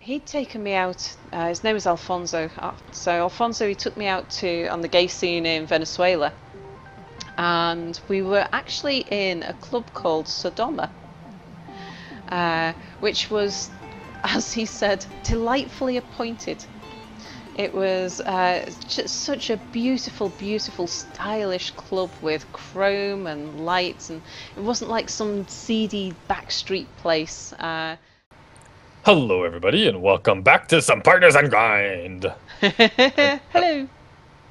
he'd taken me out. His name was Alfonso. So Alfonso, he took me out to on the gay scene in Venezuela, and we were actually in a club called Sodoma, which was, as he said, delightfully appointed. It was just such a beautiful, beautiful, stylish club with chrome and lights, and it wasn't like some seedy backstreet place. Hello, everybody, and welcome back to Some Partners in Grind. Hello.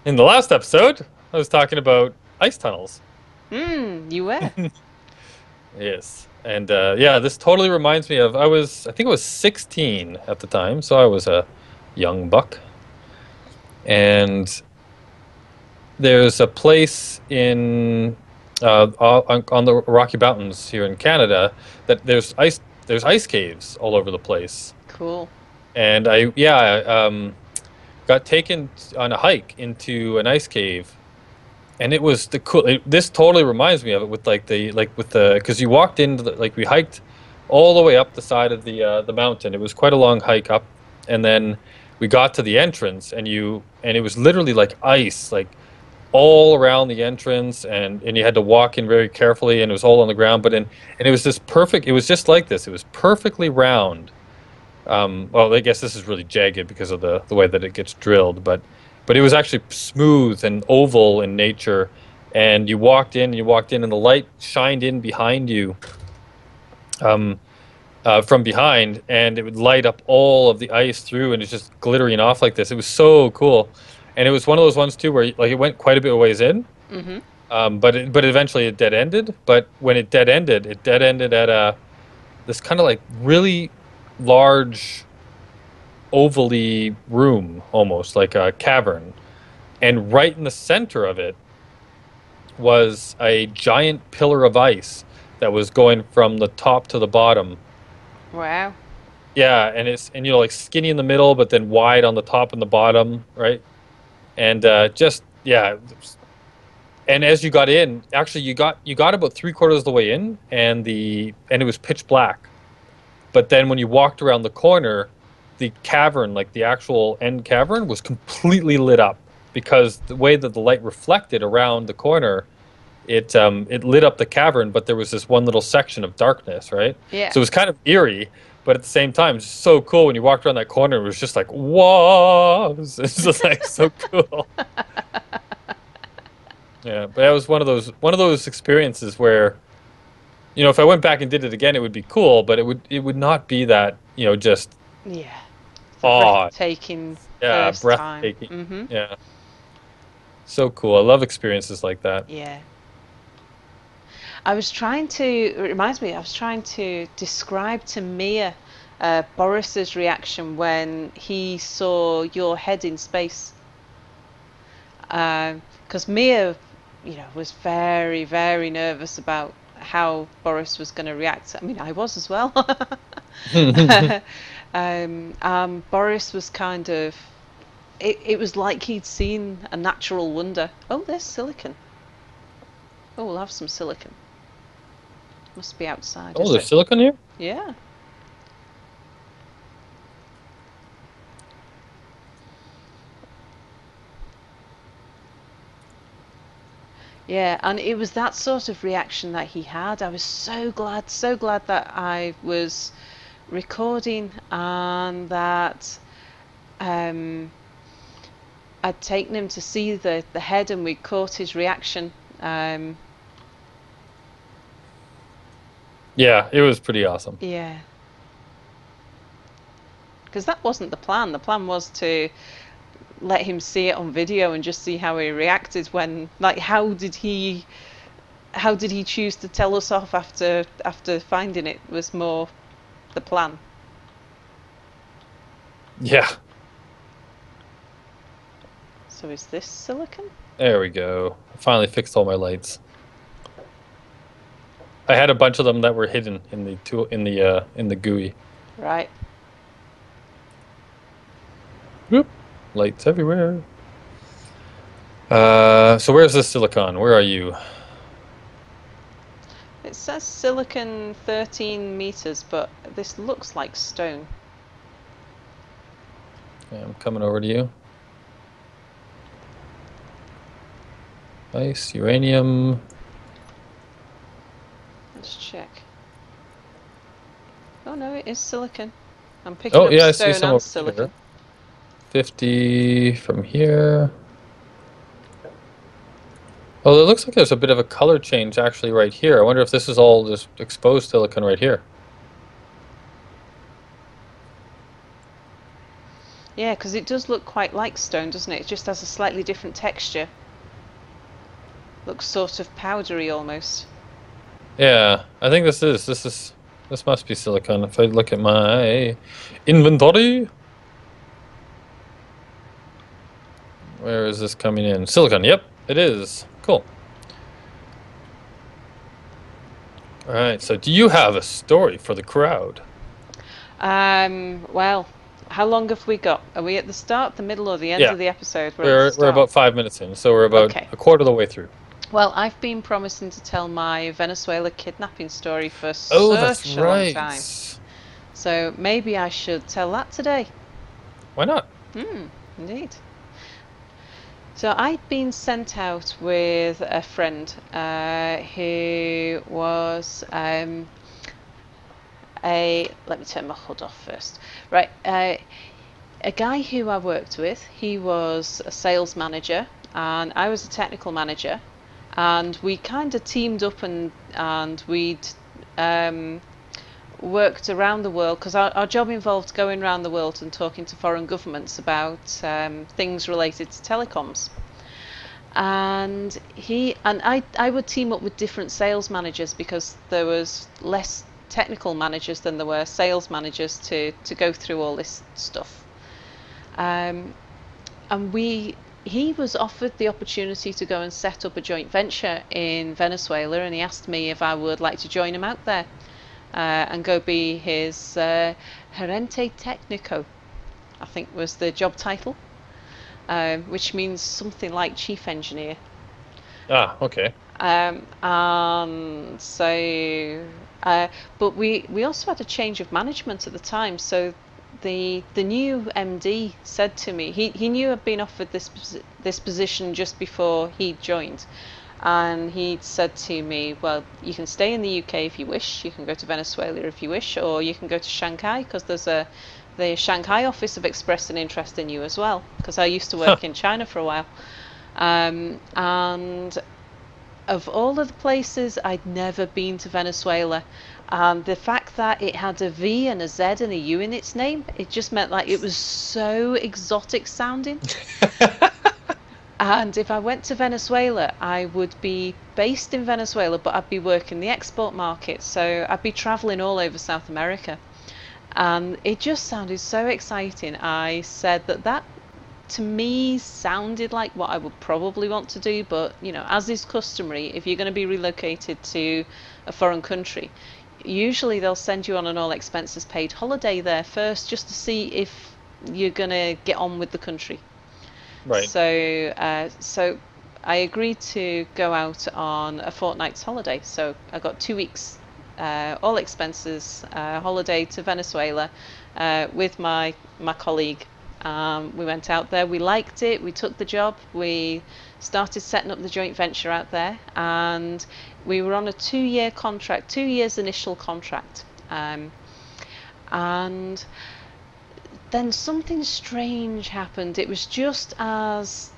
In the last episode, I was talking about ice tunnels. You were. Yes, and yeah, this totally reminds me of I think I was 16 at the time, so I was a young buck. And there's a place in on the Rocky Mountains here in Canada that there's ice caves all over the place. Cool. And I got taken on a hike into an ice cave, and it was the cool. This totally reminds me of it with because you walked into we hiked all the way up the side of the mountain. It was quite a long hike up, and then we got to the entrance, and it was literally like ice, like all around the entrance, and you had to walk in very carefully, and it was all on the ground. And it was this perfect. It was just like this. It was perfectly round. Well, I guess this is really jagged because of the way that it gets drilled, but it was actually smooth and oval in nature. And you walked in, and the light shined in behind you, from behind, and it would light up all of the ice through, and it's just glittering off like this. It was so cool, and it was one of those ones too where like it went quite a bit of ways in, but eventually it dead ended. But when it dead ended at this kind of like really large ovally room, almost like a cavern, and right in the center of it was a giant pillar of ice that was going from the top to the bottom. Wow. Yeah, and like skinny in the middle but then wide on the top and the bottom, right? And just yeah. And as you got in, actually you got about three-quarters of the way in, and it was pitch black. But then when you walked around the corner, the cavern, like the actual end cavern, was completely lit up because the way that the light reflected around the corner, it lit up the cavern, but there was this one little section of darkness, right? Yeah. So it was kind of eerie, but at the same time, it's so cool when you walked around that corner. It was just like, whoa! It's just like so cool. Yeah, but that was one of those experiences where, if I went back and did it again, it would be cool, but it would not be that, just Yeah. The awe. breathtaking Yeah, first time. breathtaking. Yeah. So cool. I love experiences like that. Yeah. It reminds me, I was trying to describe to Mia Boris's reaction when he saw your head in space. Because Mia, was very, very nervous about how Boris was going to react. I mean, I was as well. Boris was kind of, it was like he'd seen a natural wonder. Oh, there's silicon. Oh, we'll have some silicon. Must be outside. Oh, Is there's it? silicon here? Yeah. Yeah, and it was that sort of reaction that he had. I was so glad that I was recording and that um, I'd taken him to see the head and we caught his reaction. Yeah, it was pretty awesome. Yeah, because that wasn't the plan. The plan was to let him see it on video and just see how he reacted when, like, how did he choose to tell us off after finding it was more the plan. Yeah. So is this silicon? There we go. I finally fixed all my lights. I had a bunch of them that were hidden in the GUI. Right. Whoop. Lights everywhere. So where's the silicon? Where are you? It says silicon 13 meters, but this looks like stone. Okay, I'm coming over to you. Nice uranium. Let's check. Oh no, it is silicon. I'm picking Oh up yeah, I see stone some and over here. silicon. 50 from here. Oh, it looks like there's a bit of a color change actually right here. I wonder if this is all just exposed silicon right here. Yeah, because it does look quite like stone, doesn't it? It just has a slightly different texture. Looks sort of powdery almost. Yeah, I think this must be silicon. If I look at my inventory, where is this coming in? Silicon. Yep, it is. Cool. All right. So, do you have a story for the crowd? Well, how long have we got? Are we at the start, the middle, or the end Yeah, of the episode? We're at the we're start. about 5 minutes in, so we're about Okay. a quarter of the way through. Well, I've been promising to tell my Venezuela kidnapping story for Oh, that's such a long time. right. So maybe I should tell that today. Why not? Indeed. So I'd been sent out with a friend who was let me turn my hood off first. Right, a guy who I worked with, he was a sales manager and I was a technical manager, and we kind of teamed up and we'd um, worked around the world because our job involved going around the world and talking to foreign governments about things related to telecoms. And I would team up with different sales managers because there was less technical managers than there were sales managers to go through all this stuff. Um, and he was offered the opportunity to go and set up a joint venture in Venezuela, and he asked me if I would like to join him out there and go be his gerente técnico, I think was the job title, which means something like chief engineer. Ah, okay. And so, but we also had a change of management at the time. So the new MD said to me, he knew I'd been offered this position just before he joined, and he said to me, well, you can stay in the UK if you wish, you can go to Venezuela if you wish, or you can go to Shanghai because the Shanghai office have expressed an interest in you as well, because I used to work in China for a while. And of all of the places, I'd never been to Venezuela. And the fact that it had a V and a Z and a U in its name, it just meant like it was so exotic sounding. And if I went to Venezuela, I would be based in Venezuela, but I'd be working the export market. So I'd be traveling all over South America. And it just sounded so exciting. I said that to me sounded like what I would probably want to do, but you know, as is customary, if you're going to be relocated to a foreign country, usually they'll send you on an all expenses paid holiday there first just to see if you're going to get on with the country. Right. So I agreed to go out on a fortnight's holiday. So I got 2 weeks, all expenses holiday to Venezuela with my colleague. We went out there, we liked it, we took the job, we started setting up the joint venture out there, and we were on a 2-year contract, 2 years initial contract. And then something strange happened. It was just as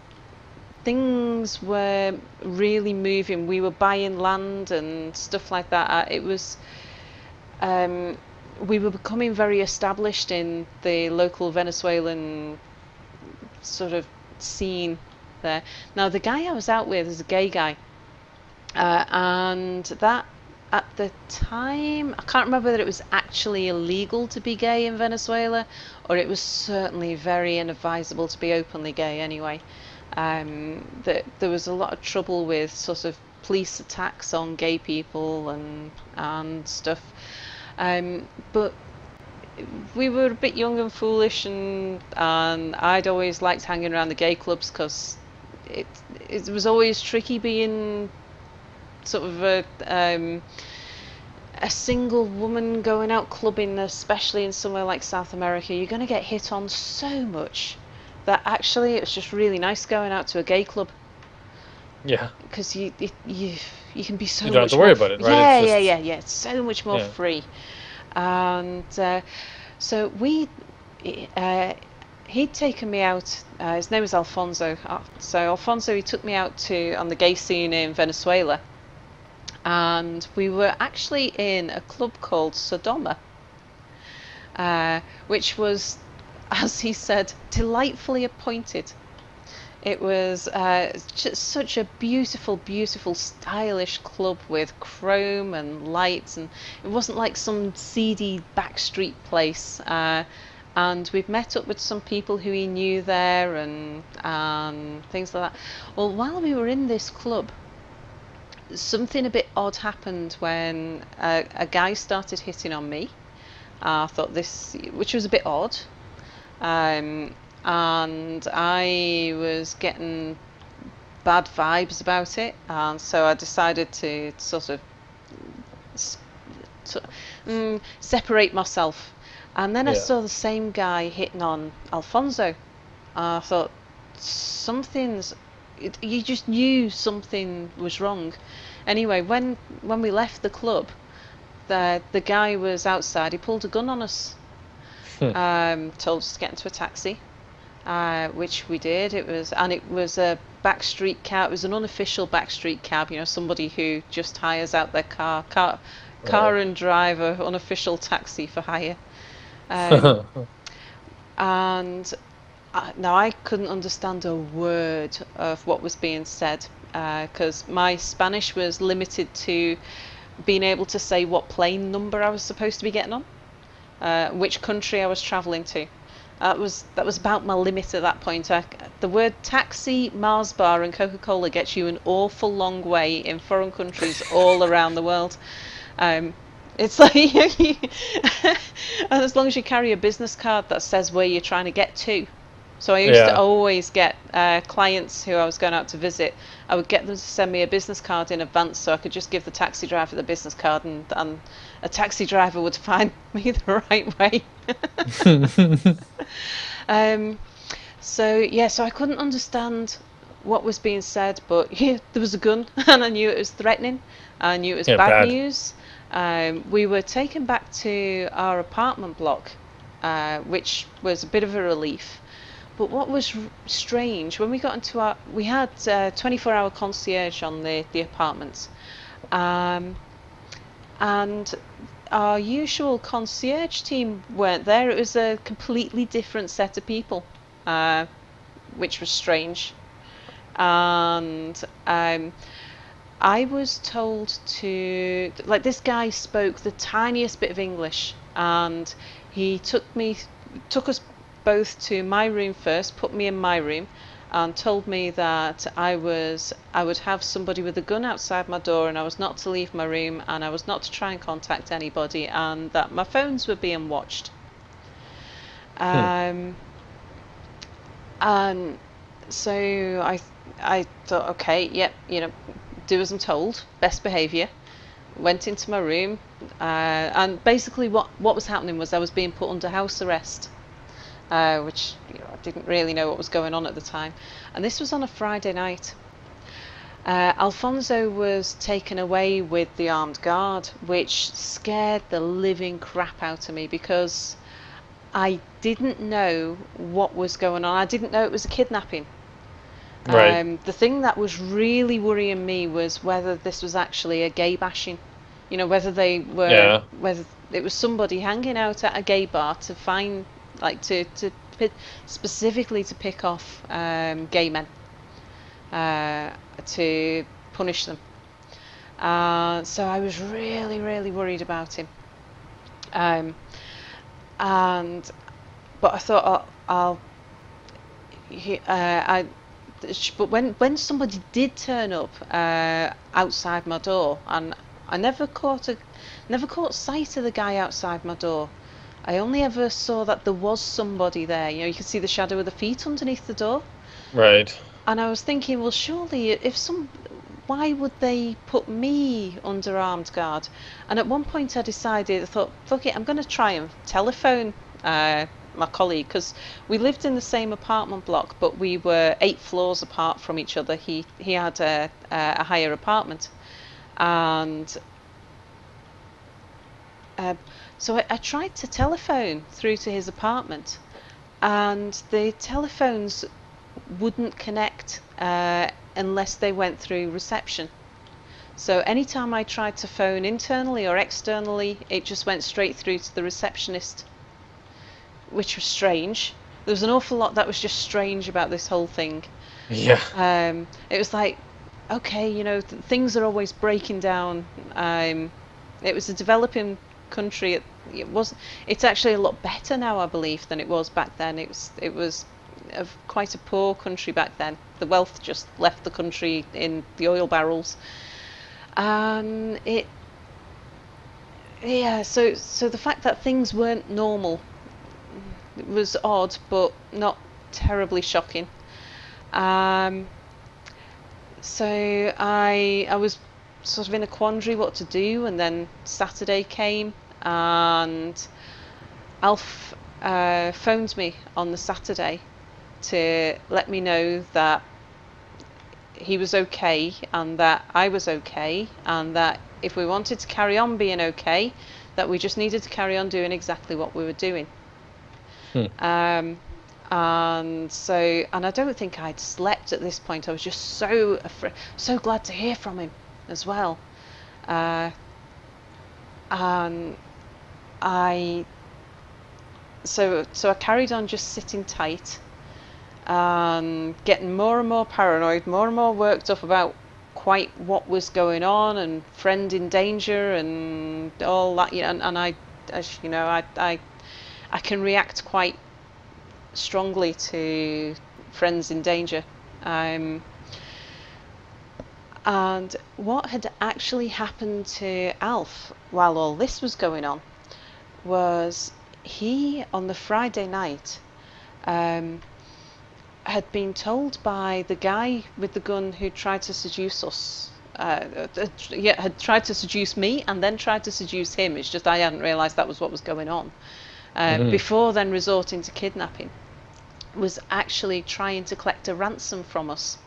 things were really moving, we were buying land and stuff like that. We were becoming very established in the local Venezuelan sort of scene there. Now, the guy I was out with is a gay guy, and that at the time, I can't remember whether it was actually illegal to be gay in Venezuela, or it was certainly very inadvisable to be openly gay anyway. There was a lot of trouble with sort of police attacks on gay people and stuff. But we were a bit young and foolish, and I'd always liked hanging around the gay clubs because it it was always tricky being sort of a single woman going out clubbing, especially in somewhere like South America, you're going to get hit on so much that actually it's just really nice going out to a gay club Yeah. because you can be You so don't have to much worry more. about it, right? It's Yeah, yeah, just yeah, yeah. It's so much more yeah. free, and so we. Uh, He'd taken me out. His name was Alfonso. So Alfonso, he took me out to on the gay scene in Venezuela, and we were actually in a club called Sodoma, which was, as he said, delightfully appointed. It was just such a beautiful, beautiful, stylish club with chrome and lights, and it wasn't like some seedy backstreet place. And we've met up with some people who he knew there and things like that. Well, while we were in this club, something a bit odd happened when a guy started hitting on me. I thought this, which was a bit odd. Um, and I was getting bad vibes about it, and so I decided to sort of separate myself. And then I Yeah. saw the same guy hitting on Alfonso. I thought something's. You just knew something was wrong. Anyway, when we left the club, the guy was outside. He pulled a gun on us. Hmm. Told us to get into a taxi, which we did. It was a backstreet cab. It was an unofficial backstreet cab. You know, somebody who just hires out their car Right. and driver, unofficial taxi for hire. Um, and now I couldn't understand a word of what was being said because my Spanish was limited to being able to say what plane number I was supposed to be getting on, which country I was travelling to. That was about my limit at that point. The word taxi, Mars bar, and Coca-Cola gets you an awful long way in foreign countries all around the world. Um, it's like, and as long as you carry a business card that says where you're trying to get to. So I used to Yeah. always get clients who I was going out to visit. I would get them to send me a business card in advance, so I could just give the taxi driver the business card, and a taxi driver would find me the right way. Um, so yeah, so I couldn't understand what was being said, but yeah, there was a gun, and I knew it was threatening. I knew it was Yeah, bad bad. news. We were taken back to our apartment block, which was a bit of a relief. But what was strange when we got into we had 24-hour concierge on the apartments, um, and our usual concierge team weren't there. It was a completely different set of people, uh, which was strange. And I was told to, like, this guy spoke the tiniest bit of English, and he took us both to my room first, put me in my room, and told me that I would have somebody with a gun outside my door, and I was not to leave my room, and I was not to try and contact anybody, and that my phones were being watched. Hmm. Um, and so I thought, okay, yep, you know, do as I'm told, best behaviour. Went into my room, and basically what was happening was I was being put under house arrest, which, you know, I didn't really know what was going on at the time. And this was on a Friday night. Alfonso was taken away with the armed guard, which scared the living crap out of me because I didn't know what was going on. I didn't know it was a kidnapping. Right. The thing that was really worrying me was whether this was actually a gay bashing. You know, Yeah. whether it was somebody hanging out at a gay bar to find, like, specifically to pick off gay men, uh, to punish them. So I was really, really worried about him. Um, and but I thought, I but when somebody did turn up outside my door, and I never caught sight of the guy outside my door. I only ever saw that there was somebody there. You know, you could see the shadow of the feet underneath the door. Right. And I was thinking, well, surely if some why would they put me under armed guard? And at one point I decided, I thought, fuck it, I'm going to try and telephone my colleague, because we lived in the same apartment block, but we were 8 floors apart from each other. He had a higher apartment, and uh, so I tried to telephone through to his apartment, and the telephones wouldn't connect unless they went through reception. So anytime I tried to phone internally or externally, it just went straight through to the receptionist, which was strange. There was an awful lot that was just strange about this whole thing. Yeah. It was like, okay, things are always breaking down. It was a developing country. It's actually a lot better now, I believe, than it was back then. It was quite a poor country back then. The wealth just left the country in the oil barrels. It Yeah, so the fact that things weren't normal was odd, but not terribly shocking. Um, so I was sort of in a quandary what to do, and then Saturday came, and Alf phoned me on the Saturday to let me know that he was okay and that I was okay, and that if we wanted to carry on being okay, that we just needed to carry on doing exactly what we were doing. Hmm. And I don't think I'd slept at this point. I was just so glad to hear from him as well. Uh, and I so I carried on just sitting tight and getting more and more paranoid, more and more worked up about quite what was going on, and friend in danger and all that. And I, as you know, I can react quite strongly to friends in danger. And what had actually happened to Alf while all this was going on was he, on the Friday night, had been told by the guy with the gun who tried to seduce us. Had tried to seduce me and then tried to seduce him. It's just I hadn't realised that was what was going on. Hmm. Before then resorting to kidnapping, was actually trying to collect a ransom from us.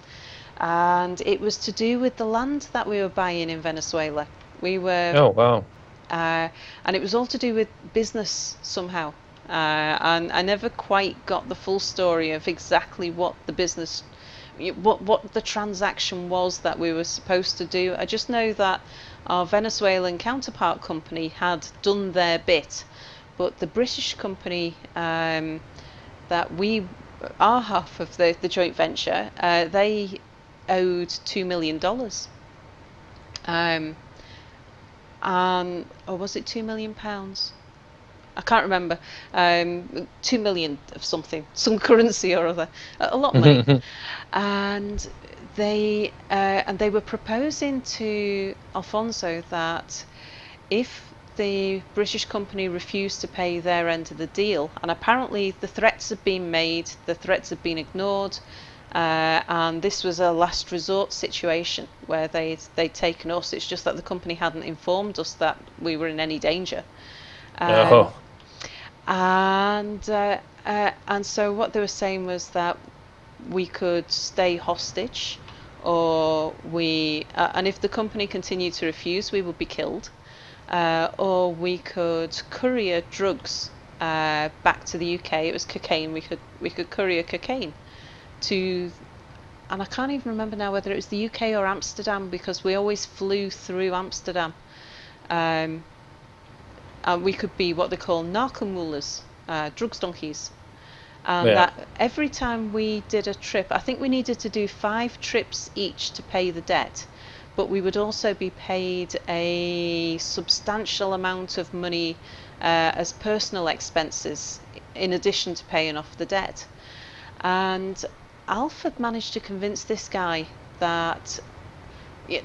And it was to do with the land that we were buying in Venezuela. We were, Oh, wow. and it was all to do with business somehow. And I never quite got the full story of exactly what the business, what the transaction was that we were supposed to do. I just know that our Venezuelan counterpart company had done their bit, but the British company that we, our half of the joint venture, they owed $2 million. Or was it £2 million? I can't remember. 2 million of something, some currency or other, a lot of money. And they were proposing to Alfonso that if the British company refused to pay their end of the deal, and apparently the threats had been made, the threats had been ignored, and this was a last resort situation where they'd taken us. It's just that the company hadn't informed us that we were in any danger. Um, Oh. and so what they were saying was that we could stay hostage, or and if the company continued to refuse, we would be killed, or we could courier drugs back to the UK. It was cocaine. We could courier cocaine to, and I can't even remember now whether it was the UK or Amsterdam, because we always flew through Amsterdam. Um, and we could be what they call narcomulas, drugs donkeys. And Yeah. that every time we did a trip, I think we needed to do 5 trips each to pay the debt, but we would also be paid a substantial amount of money as personal expenses in addition to paying off the debt. And Alfred managed to convince this guy that,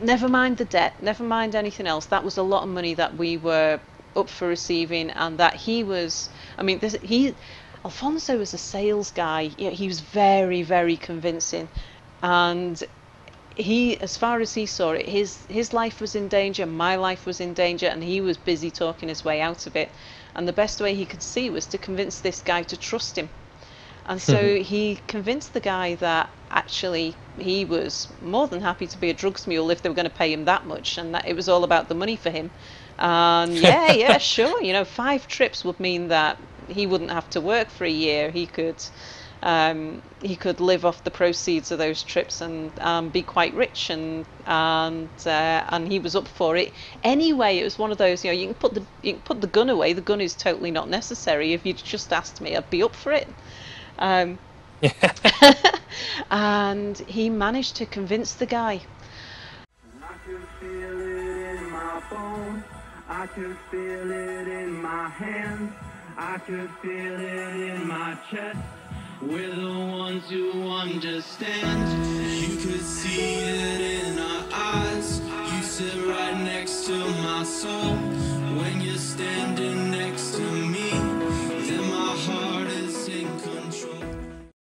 never mind the debt, never mind anything else, that was a lot of money that we were up for receiving, and that he was, I mean, Alfonso was a sales guy. He was very, very convincing, and he, as far as he saw it, his life was in danger, my life was in danger, and he was busy talking his way out of it. And the best way he could see was to convince this guy to trust him. And so he convinced the guy that actually he was more than happy to be a drugs mule if they were going to pay him that much, and that it was all about the money for him. And yeah, sure, 5 trips would mean that he wouldn't have to work for a year. He could live off the proceeds of those trips and be quite rich, and he was up for it. Anyway, it was one of those, you can put the gun away. The gun is totally not necessary. If you'd just asked me, I'd be up for it. Um, and he managed to convince the guy. I can feel it in my bones. I can feel it in my hands. I can feel it in my chest. We're the ones who understand. You could see it in our eyes. You sit right next to my soul.